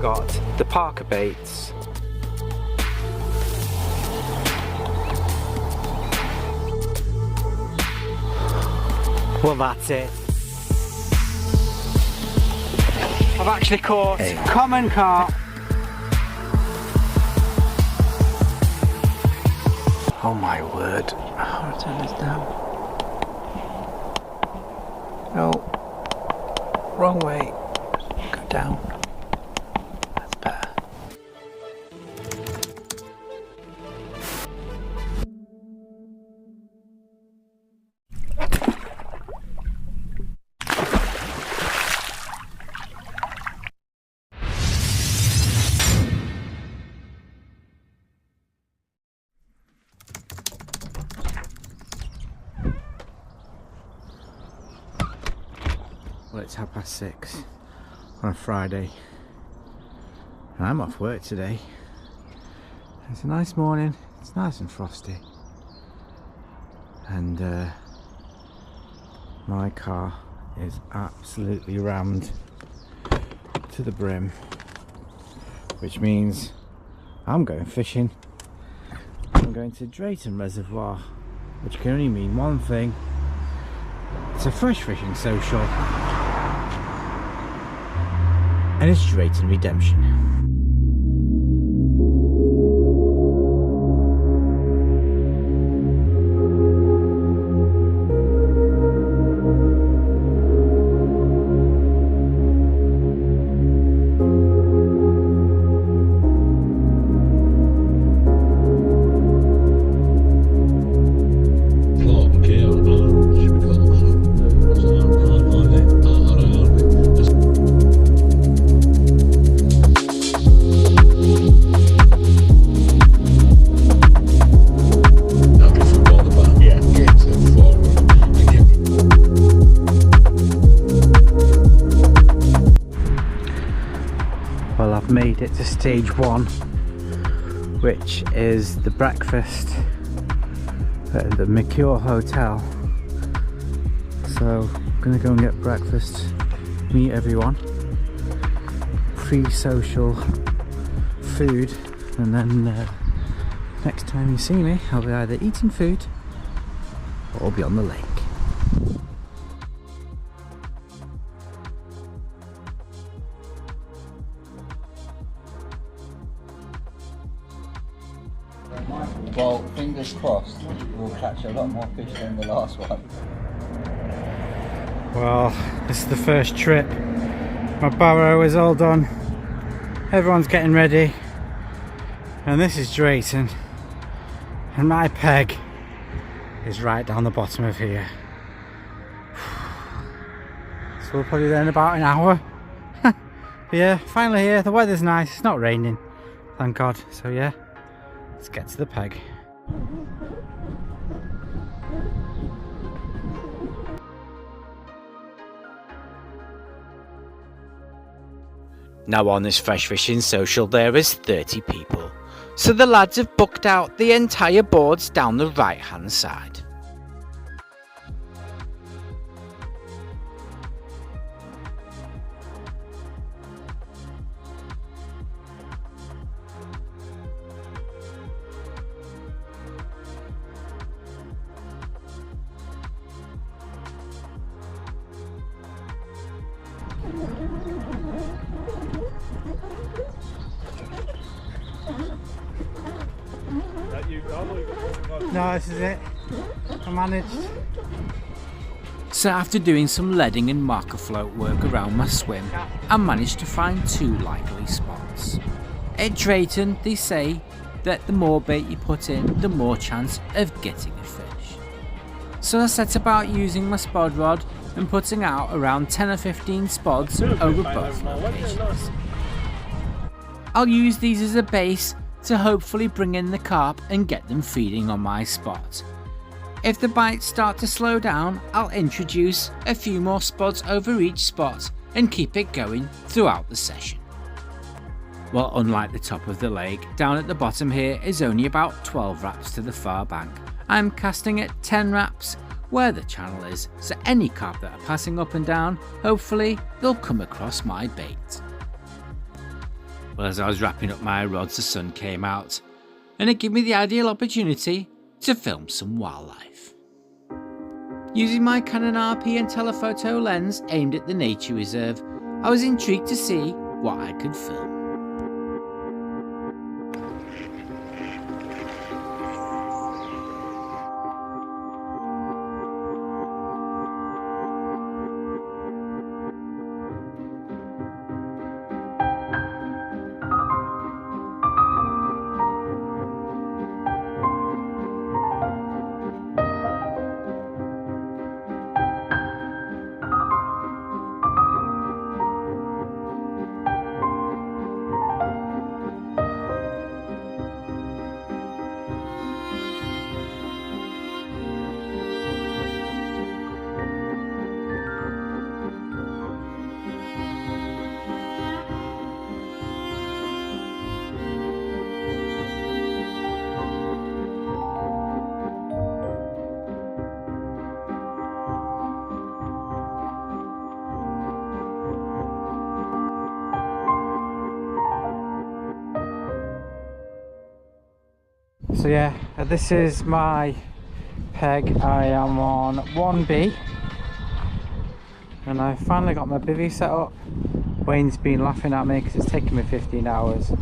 got the Parker baits. Well, that's it. I've actually caught common carp. Oh my word. I'll turn this down. No. Wrong way. Go down. That's better. Well, it's 6:30 on a Friday and I'm off work today. It's a nice morning, it's nice and frosty, and my car is absolutely rammed to the brim, which means I'm going fishing. I'm going to Drayton Reservoir, which can only mean one thing: it's a fresh fishing social. And it's Drayton Redemption. Well, I've made it to stage 1, which is the breakfast at the Mercure Hotel. So I'm gonna go and get breakfast, meet everyone, pre-social food, and then next time you see me I'll be either eating food or I'll be on the lake. Well, fingers crossed, we'll catch a lot more fish than the last one. Well, this is the first trip. My barrow is all done. Everyone's getting ready. And this is Drayton. And my peg is right down the bottom of here. So we'll probably be there in about an hour. But yeah, finally here. The weather's nice. It's not raining, thank God. So yeah, let's get to the peg. Now on this fresh fishing social there is 30 people, so the lads have booked out the entire boards down the right hand side. No, this is it. I managed. So after doing some leading and marker float work around my swim, I managed to find 2 likely spots. At Drayton, they say that the more bait you put in, the more chance of getting a fish. So I set about using my spod rod and putting out around 10 or 15 spods over both locations. I'll use these as a base to hopefully bring in the carp and get them feeding on my spot. If the bites start to slow down, I'll introduce a few more spods over each spot and keep it going throughout the session. Well, unlike the top of the lake, down at the bottom here is only about 12 wraps to the far bank. I'm casting at 10 wraps where the channel is, so any carp that are passing up and down, hopefully they'll come across my bait. Well, as I was wrapping up my rods, the sun came out, and it gave me the ideal opportunity to film some wildlife. Using my Canon RP and telephoto lens aimed at the nature reserve, I was intrigued to see what I could film. So yeah, this is my peg. I am on 1B and I finally got my bivvy set up. Wayne's been laughing at me because it's taken me 15 hours. So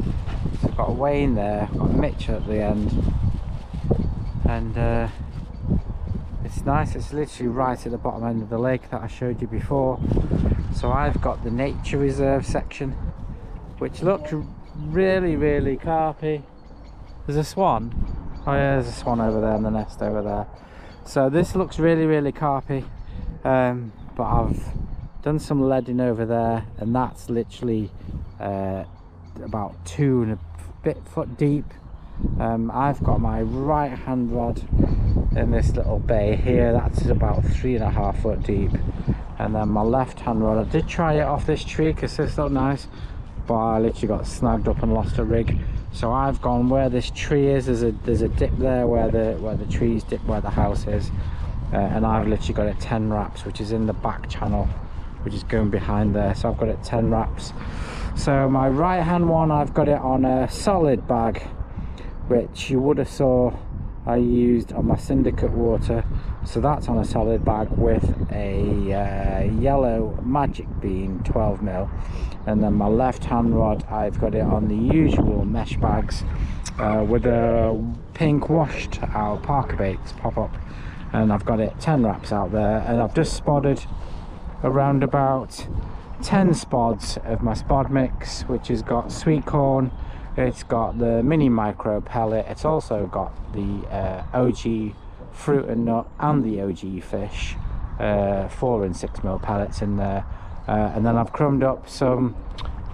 I've got Wayne there, I've got Mitch at the end, and it's nice. It's literally right at the bottom end of the lake that I showed you before. So I've got the nature reserve section, which looks really carpy. There's a swan. Oh yeah, there's a swan over there and the nest over there. So this looks really carpy, but I've done some leading over there, and that's literally about 2 and a bit foot deep. I've got my right hand rod in this little bay here, that's about 3.5 foot deep, and then my left hand rod, I did try it off this tree because this looked nice, but I literally got snagged up and lost a rig. So I've gone where this tree is. There's a dip there where the trees dip where the house is, and I've literally got it 10 wraps, which is in the back channel, which is going behind there. So I've got it 10 wraps. So my right hand one, I've got it on a solid bag, which you would have saw I used on my syndicate water. So that's on a solid bag with a yellow magic bean 12mm, and then my left hand rod, I've got it on the usual mesh bags with a pink washed out Parker baits pop up, and I've got it 10 wraps out there, and I've just spotted around about 10 spods of my spod mix, which has got sweet corn, it's got the mini micro pellet, it's also got the OG fruit and nut and the OG fish, 4 and 6mm pellets in there, and then I've crumbed up some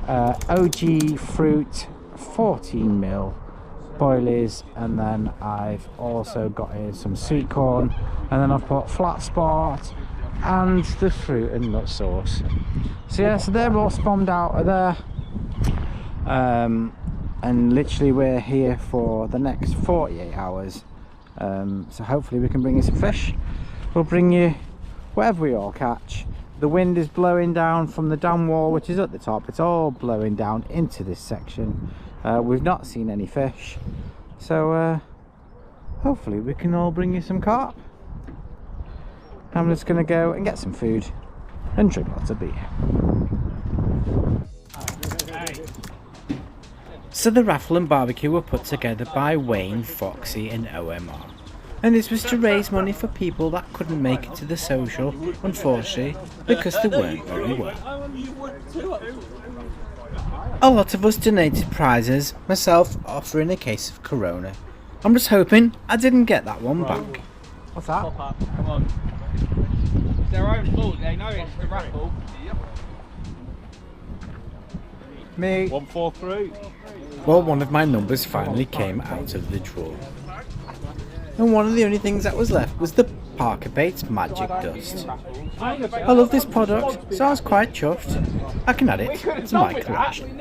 OG fruit 14mm boilies, and then I've also got in some sweet corn, and then I've put flat spot and the fruit and nut sauce. So yeah, so they're all spommed out of there, and literally we're here for the next 48 hours. So hopefully we can bring you some fish. We'll bring you whatever we all catch. The wind is blowing down from the dam wall, which is at the top. It's all blowing down into this section. We've not seen any fish, so hopefully we can all bring you some carp. I'm just going to go and get some food and drink lots of beer. So the raffle and barbecue were put together by Wayne, Foxy and OMR. And this was to raise money for people that couldn't make it to the social, unfortunately, because they weren't very well. A lot of us donated prizes, myself offering a case of Corona. I'm just hoping I didn't get that one back. What's that? Come on. It's their own fault, they know it's the raffle. Me. 143. Well, one of my numbers finally came out of the draw. And one of the only things that was left was the Parker Baits Magic Dust. I love this product, so I was quite chuffed. I can add it to my collection.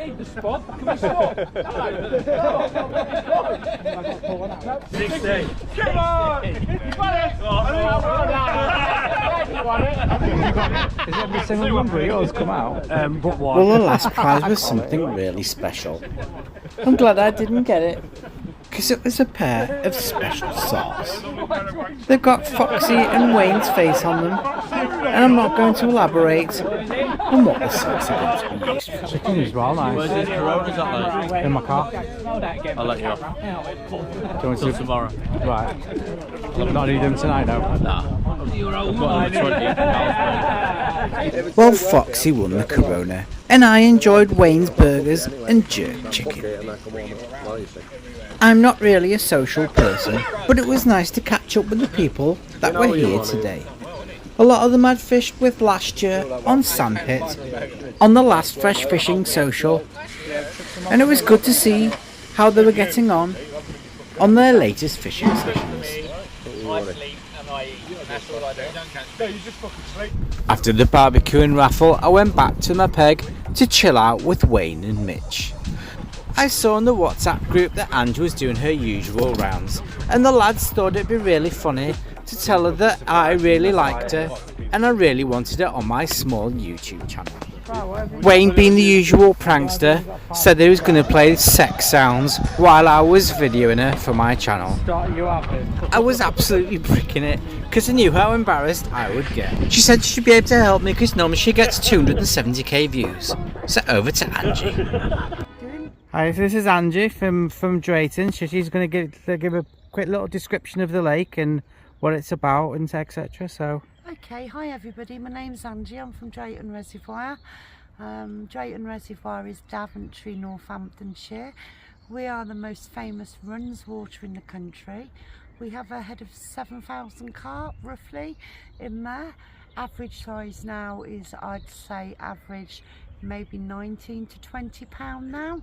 60. Come on! Is every single one yours come out? But one. Well, the last prize was something really special. I'm glad I didn't get it, because it was a pair of special socks. They've got Foxy and Wayne's face on them, and I'm not going to elaborate on what the socks are going to be used for. Chicken is well nice. Where's his Corona's at, like? In my car. I'll let you off. Do you want Till to? tomorrow. Right. I'm not eating them tonight, though. Nah. I've got over 20. Well, Foxy won the Corona, and I enjoyed Wayne's burgers and jerk chicken. I'm not really a social person, but it was nice to catch up with the people that were here today. A lot of them had fished with last year on Sandpit, on the last Fresh Fishing Social, and it was good to see how they were getting on their latest fishing sessions. After the barbecue and raffle, I went back to my peg to chill out with Wayne and Mitch. I saw in the WhatsApp group that Angie was doing her usual rounds, and the lads thought it'd be really funny to tell her that I really liked her and I really wanted her on my small YouTube channel. Wayne, being the usual prankster, said that he was going to play sex sounds while I was videoing her for my channel. I was absolutely bricking it because I knew how embarrassed I would get. She said she'd be able to help me because normally she gets 270k views. So over to Angie. Hi, so this is Angie from Drayton. She's going to give a quick little description of the lake and what it's about and etc. So. Okay, hi everybody, my name's Angie, I'm from Drayton Reservoir. Drayton Reservoir is Daventry, Northamptonshire. We are the most famous runs water in the country. We have a head of 7,000 carp roughly in there. Average size now is, I'd say, average maybe 19 to 20 pound now.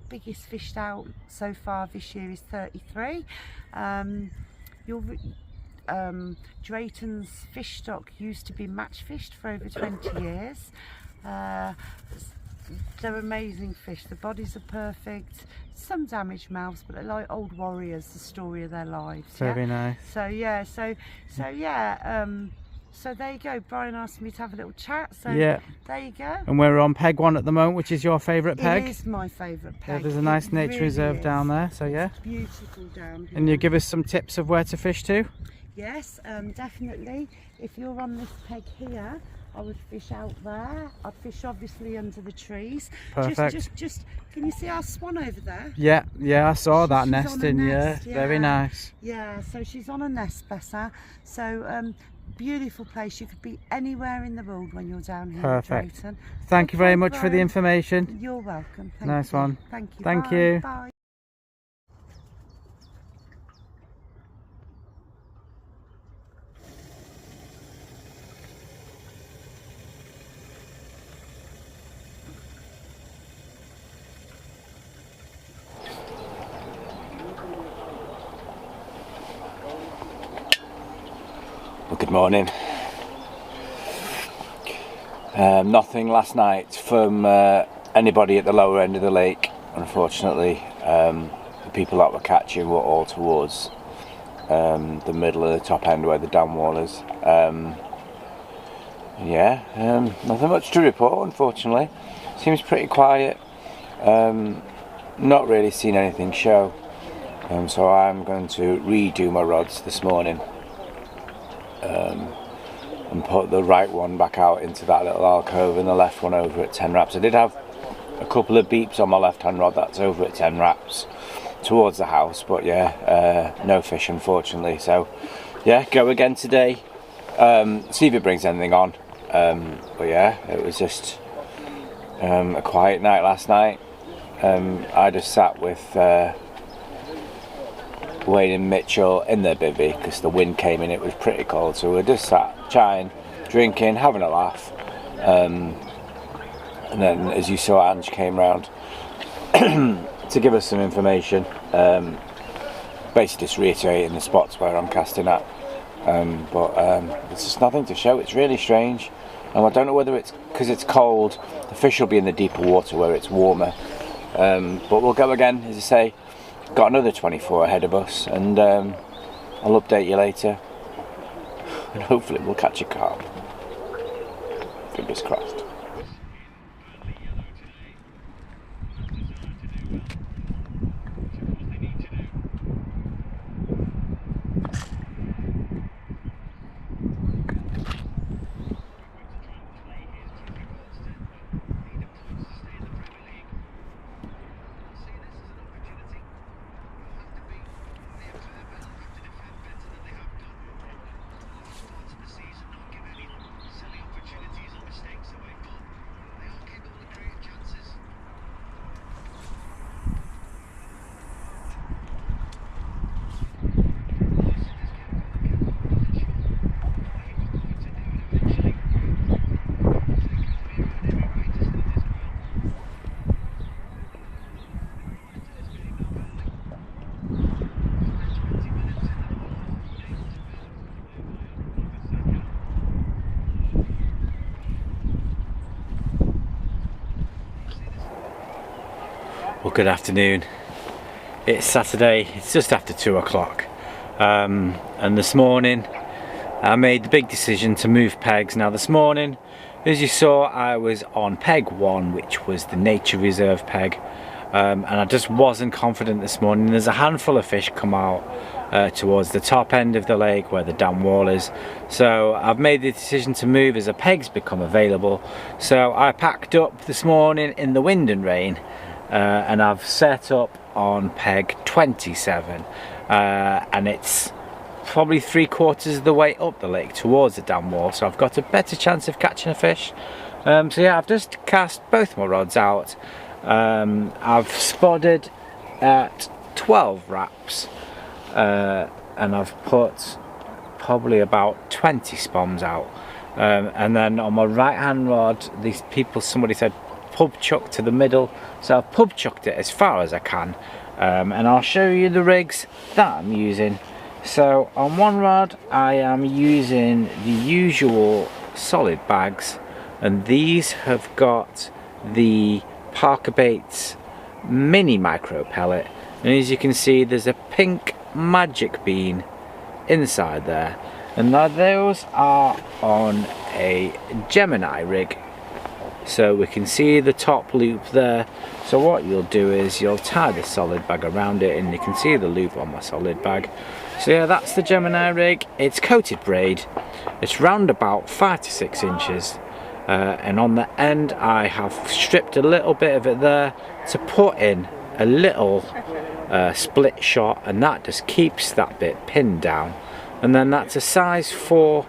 Biggest fished out so far this year is 33. Drayton's fish stock used to be match fished for over 20 years. They're amazing fish, the bodies are perfect, some damaged mouths, but they're like old warriors, the story of their lives. Very nice. So there you go. Brian asked me to have a little chat, so yeah, there you go. And we're on peg 1 at the moment, which is your favourite peg. It is my favourite peg. Yeah, there's a nice nature really reserve is. down there, so yeah. It's beautiful down here. And you give us some tips of where to fish to? Yes, definitely. If you're on this peg here, I would fish out there. I'd fish obviously under the trees. Perfect. Just can you see our swan over there? Yeah, I saw that She's nest on a in, nest, yeah, very nice. Yeah, so she's on a nest, bless her. So beautiful place. You could be anywhere in the world when you're down here. Perfect. At Drayton. Thank you very much for the Brian. information. You're welcome. Nice one. Thank you. Thank Bye. you. Bye. Well, good morning. Nothing last night from anybody at the lower end of the lake, unfortunately. The people that were catching were all towards the middle of the top end where the dam wall is. Nothing much to report, unfortunately. Seems pretty quiet. Not really seen anything show. So I'm going to redo my rods this morning. And put the right one back out into that little alcove and the left one over at 10 wraps. I did have a couple of beeps on my left hand rod that's over at 10 wraps towards the house, but yeah, no fish unfortunately. So yeah, go again today, see if it brings anything on. But yeah, it was just a quiet night last night. I just sat with Wayne and Mitchell in their bivvy because the wind came in, it was pretty cold, so we just sat chatting, drinking, having a laugh, and then as you saw, Ange came round to give us some information, basically just reiterating the spots where I'm casting at, but there's just nothing to show. It's really strange, and I don't know whether it's because it's cold, the fish will be in the deeper water where it's warmer, but we'll go again, as I say. Got another 24 ahead of us, and I'll update you later. and hopefully we'll catch a carp. Fingers crossed. Well, good afternoon. It's Saturday, it's just after 2 o'clock, and this morning I made the big decision to move pegs. Now this morning, as you saw, I was on peg 1, which was the nature reserve peg, and I just wasn't confident this morning. There's a handful of fish come out towards the top end of the lake where the dam wall is, so I've made the decision to move as the pegs become available. So I packed up this morning in the wind and rain, and I've set up on peg 27, and it's probably 3/4 of the way up the lake towards the dam wall, so I've got a better chance of catching a fish. So yeah, I've just cast both my rods out. I've spotted at 12 wraps, and I've put probably about 20 spoms out, and then on my right hand rod, somebody said pub chuck to the middle, so I've pub chucked it as far as I can, and I'll show you the rigs that I'm using. So on one rod I am using the usual solid bags, and these have got the Parker Baits mini micro pellet, and as you can see there's a pink magic bean inside there, and now those are on a Gemini rig, so we can see the top loop there. So what you'll do is you'll tie the solid bag around it, and you can see the loop on my solid bag. So yeah, that's the Gemini rig. It's coated braid, it's round about 5 to 6 inches, and on the end I have stripped a little bit of it there to put in a little split shot, and that just keeps that bit pinned down. And then that's a size 4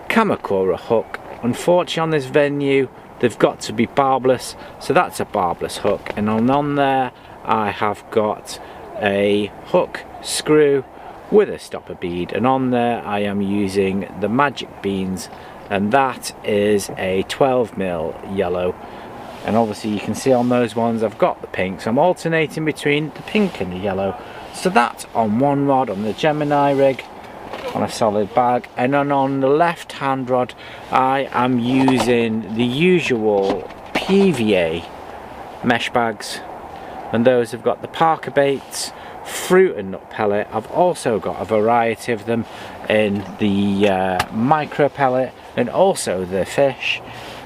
Kamakura hook. Unfortunately on this venue they've got to be barbless, so that's a barbless hook, and on there I have got a hook screw with a stopper bead, and on there I am using the magic beans, and that is a 12mm yellow. And obviously you can see on those ones I've got the pink, so I'm alternating between the pink and the yellow. So that's on one rod on the Gemini rig on a solid bag, and then on the left hand rod I am using the usual PVA mesh bags, and those have got the Parker Baits fruit and nut pellet. I've also got a variety of them in the micro pellet and also the fish,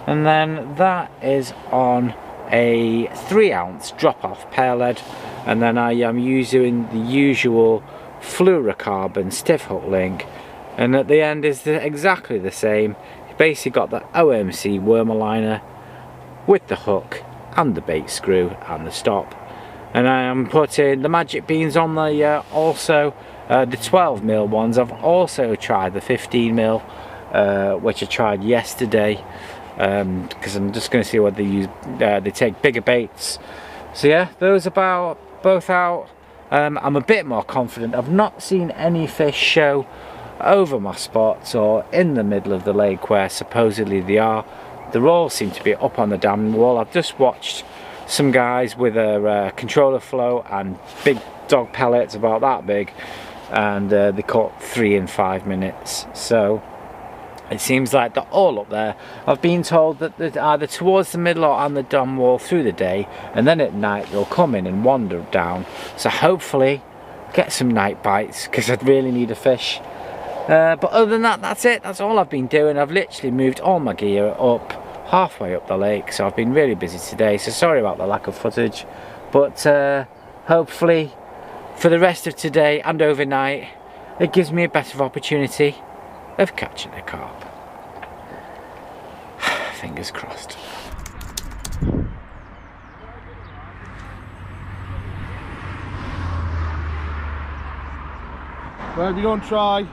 and then that is on a 3-ounce drop-off pear lead, and then I am using the usual fluorocarbon stiff hook link, and at the end is exactly the same. You basically got the OMC worm liner with the hook and the bait screw and the stop. And I am putting the magic beans on there, also the 12mm ones. I've also tried the 15mm, which I tried yesterday, because I'm just going to see what they use. They take bigger baits. So yeah, those are both out. I'm a bit more confident. I've not seen any fish show over my spots or in the middle of the lake where supposedly they are. They all seem to be up on the dam wall. I've just watched some guys with a controller float and big dog pellets about that big, and they caught 3 in 5 minutes. So it seems like they're all up there. I've been told that they're either towards the middle or on the dam wall through the day, and then at night they'll come in and wander down. So hopefully get some night bites, because I'd really need a fish. But other than that, that's it. That's all I've been doing. I've literally moved all my gear up halfway up the lake, so I've been really busy today, so sorry about the lack of footage, but hopefully for the rest of today and overnight it gives me a better opportunity of catching a carp. Fingers crossed. Well, if you don't try,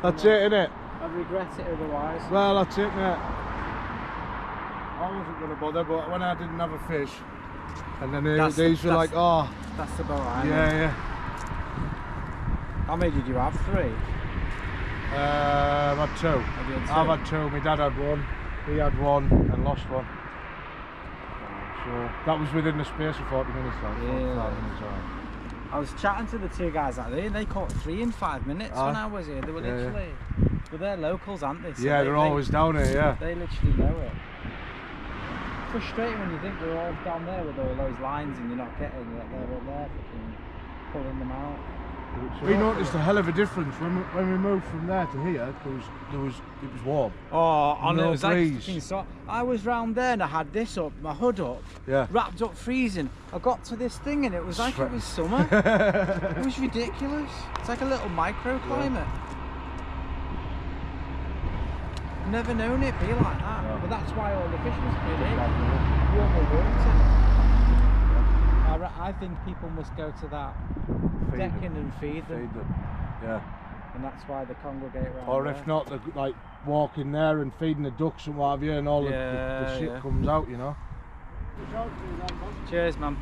that's it, innit? I regret it otherwise. Well, that's it, mate. I wasn't going to bother, but when I didn't have a fish, and then these were like, oh. That's about right. Yeah. How many did you have? 3? I've had 2. I've had 2. My dad had 1. He had 1 and lost 1. So that was within the space of 40 minutes. Like, 45 minutes. I was chatting to the 2 guys out there, and they caught 3 in 5 minutes when I was here. They were literally, but they're locals, aren't they? So yeah, they're always down here. Yeah. They literally know it. Frustrating when you think we're all down there with all those lines and you're not getting it. They're up there pulling them out. We noticed a hell of a difference when we moved from there to here. It was warm. Oh, and no it was breeze. like so I was round there and I had this up, my hood up, wrapped up, freezing. I got to this thing and it was like it was summer. It was ridiculous. It's like a little microclimate. I've never known it be like that, but that's why all the fish must be in warmer water. I think people must go to that decking and feed them. Yeah. And that's why they congregate around or there. if not, they're like walking there and feeding the ducks and what have you, and all the shit comes out, you know. Cheers, man.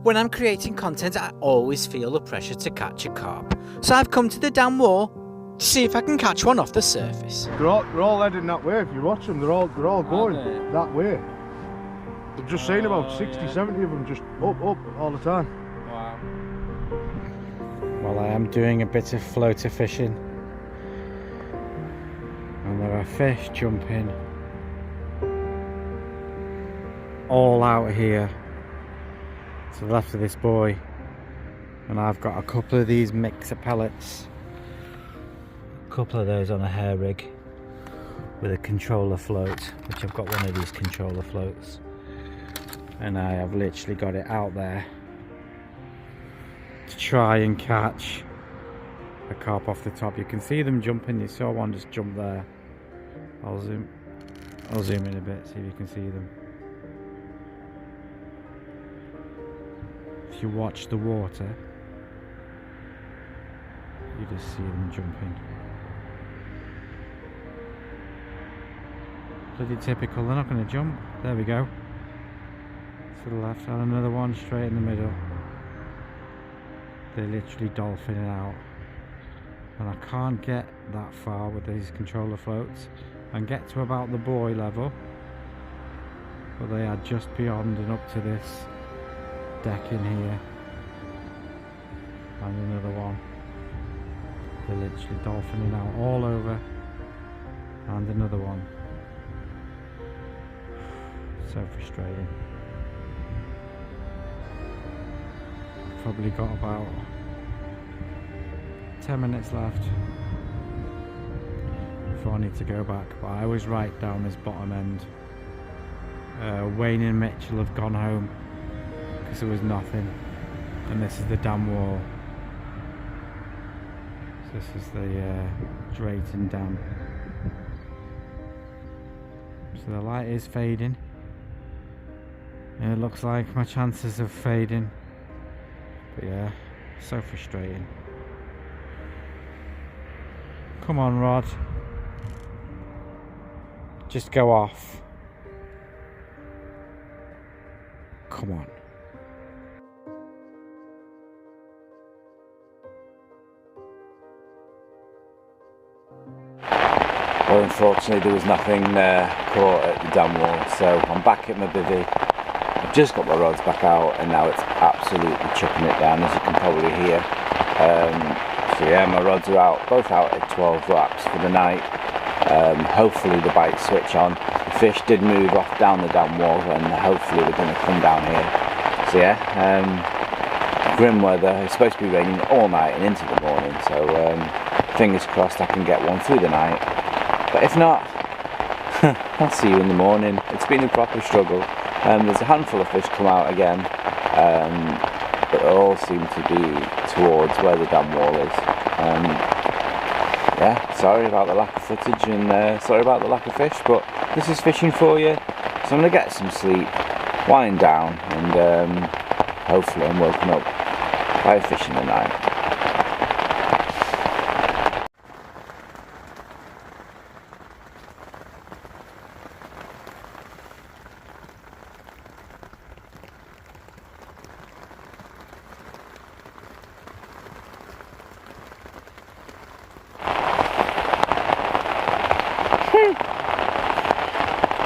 When I'm creating content, I always feel the pressure to catch a carp. So I've come to the damn wall to see if I can catch one off the surface. They're all heading that way. If you watch them, they're all going that way. I've just seen about 60, 70 of them just up all the time. Wow. Well, I am doing a bit of floater fishing, and there are fish jumping all out here to the left of this buoy, and I've got a couple of these mixer pellets, a couple of those on a hair rig with a controller float, which I've got one of these controller floats, and I have literally got it out there to try and catch a carp off the top. You can see them jumping. You saw one just jump there. I'll zoom in a bit, see if you can see them. If you watch the water, you just see them jumping. Bloody typical, they're not going to jump. There we go. To the left, and another one straight in the middle. They're literally dolphining out, and I can't get that far with these controller floats and get to about the buoy level, but they are just beyond and up to this deck in here. And another one. They're literally dolphining out all over, and another one. So frustrating. Probably got about 10 minutes left before I need to go back, but I always write down this bottom end. Wayne and Mitchell have gone home because there was nothing, and this is the dam wall. So this is the Drayton Dam. So the light is fading. It looks like my chances of fading. But yeah, so frustrating. Come on, Rod. Just go off. Come on. Well, unfortunately there was nothing caught at the dam wall, so I'm back at my bivvy. I've just got my rods back out and now it's absolutely chucking it down, as you can probably hear. So yeah, my rods are out, both out at 12 wraps for the night. Hopefully the bites switch on. The fish did move off down the dam wall and hopefully they're going to come down here. So yeah, grim weather. It's supposed to be raining all night and into the morning, so fingers crossed I can get one through the night. But if not, I'll see you in the morning. It's been a proper struggle. There's a handful of fish come out again, but all seem to be towards where the dam wall is. Yeah, sorry about the lack of footage and sorry about the lack of fish, but this is fishing for you. So I'm going to get some sleep, wind down, and hopefully I'm woken up by a fish in the night.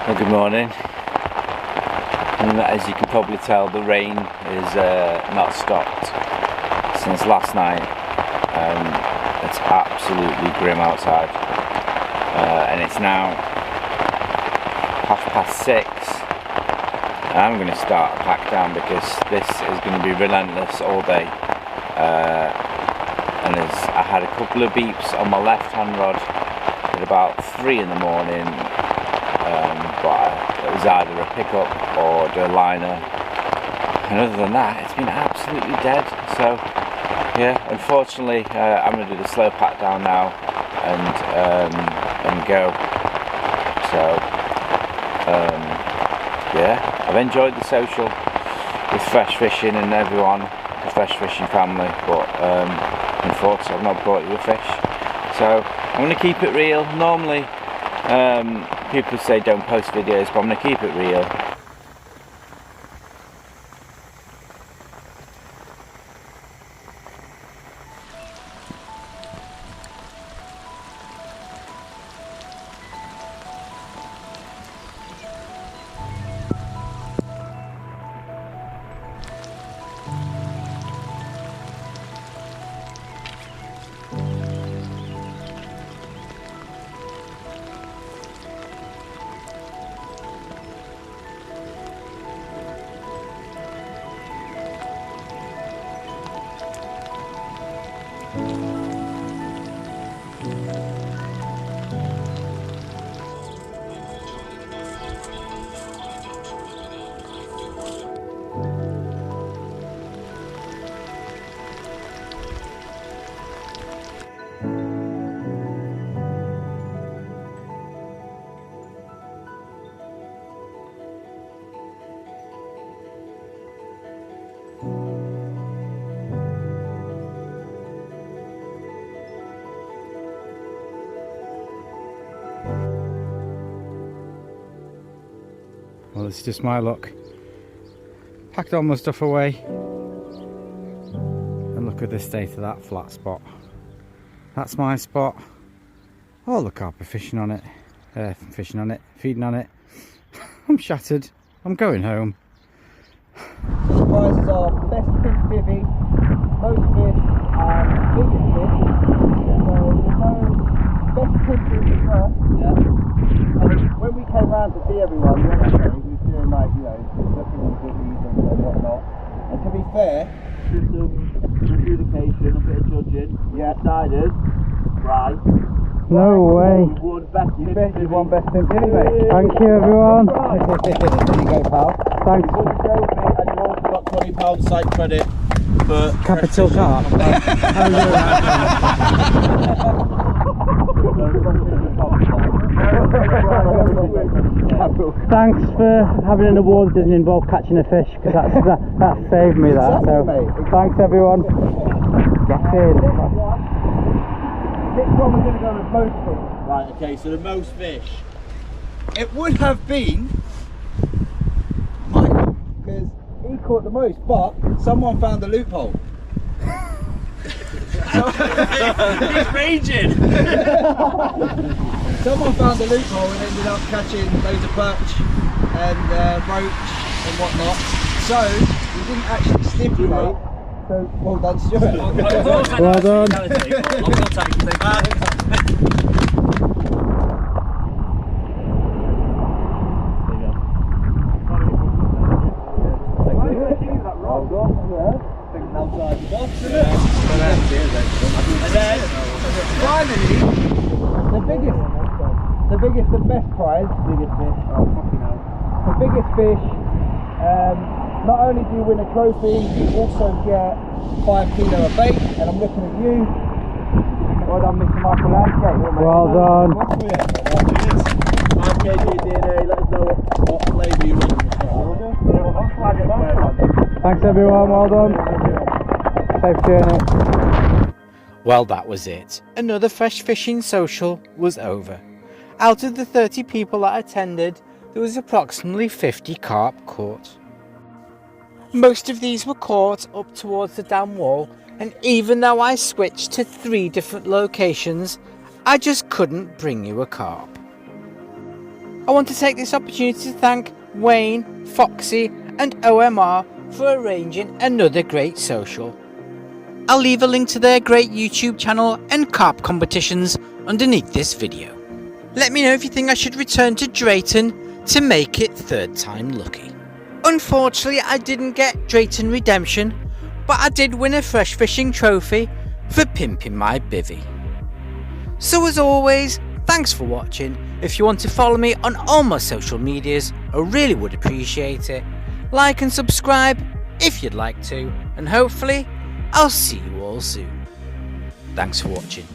Well, good morning. And as you can probably tell, the rain is not stopped since last night. It's absolutely grim outside, and it's now 6:30. And I'm going to start a pack down because this is going to be relentless all day. And I had a couple of beeps on my left hand rod at about 3 in the morning. But it was either a pickup or a liner, and other than that it's been absolutely dead. So yeah, unfortunately I'm going to do the slow pack down now and go. So yeah, I've enjoyed the social with fresh fishing and everyone, the fresh fishing family, but unfortunately I've not brought you a fish. So I'm going to keep it real. Normally people say don't post videos, but I'm going to keep it real. Well, it's just my luck. Packed all my stuff away, and look at the state of that flat spot. That's my spot. All the carp are fishing on it, feeding on it. I'm shattered. I'm going home. These prizes are best pink bivvy, most fish, and biggest fish. So there's no best pink bivvy first. Yeah. And when we came round to see everyone, we were doing like, you know, looking at bivvies and whatnot. And to be fair, through some adjudication, a bit of judging, we decided, right. No way. You won best pink bivvy. You won best pink bivvy, mate. Thank you, everyone. There you go, pal. Thanks. You won the trophy and you also got £20 site credit for Capital Carp. Thanks for having an award that doesn't involve catching a fish, because that saved me that. So thanks everyone. Get in. Which one we're going to go with most fish? Right, okay, so the most fish. It would have been Michael, because he caught the most, but someone found the loophole. He's raging! Someone found the loophole and ended up catching loads of perch and roach and whatnot. So we didn't actually stipulate. So well done, Stuart. Well done. best prize, biggest fish. Oh, fucking hell. The biggest fish. Not only do you win a trophy, you also get 5 kilo of bait, and I'm looking at you. Well done, Mr. Michael Landscape. Well done. 5 kg DNA, let us know what flavour you want. Thanks everyone, well done. Safe journey. Well, that was it. Another fresh fishing social was over. Out of the 30 people that attended, there was approximately 50 carp caught. Most of these were caught up towards the dam wall, and even though I switched to 3 different locations, I just couldn't bring you a carp. I want to take this opportunity to thank Wayne, Foxy and OMR for arranging another great social. I'll leave a link to their great YouTube channel and carp competitions underneath this video. Let me know if you think I should return to Drayton to make it 3rd time lucky. Unfortunately, I didn't get Drayton Redemption, but I did win a fresh fishing trophy for pimping my bivvy. So as always, thanks for watching. If you want to follow me on all my social medias, I really would appreciate it. Like and subscribe if you'd like to, and hopefully I'll see you all soon. Thanks for watching.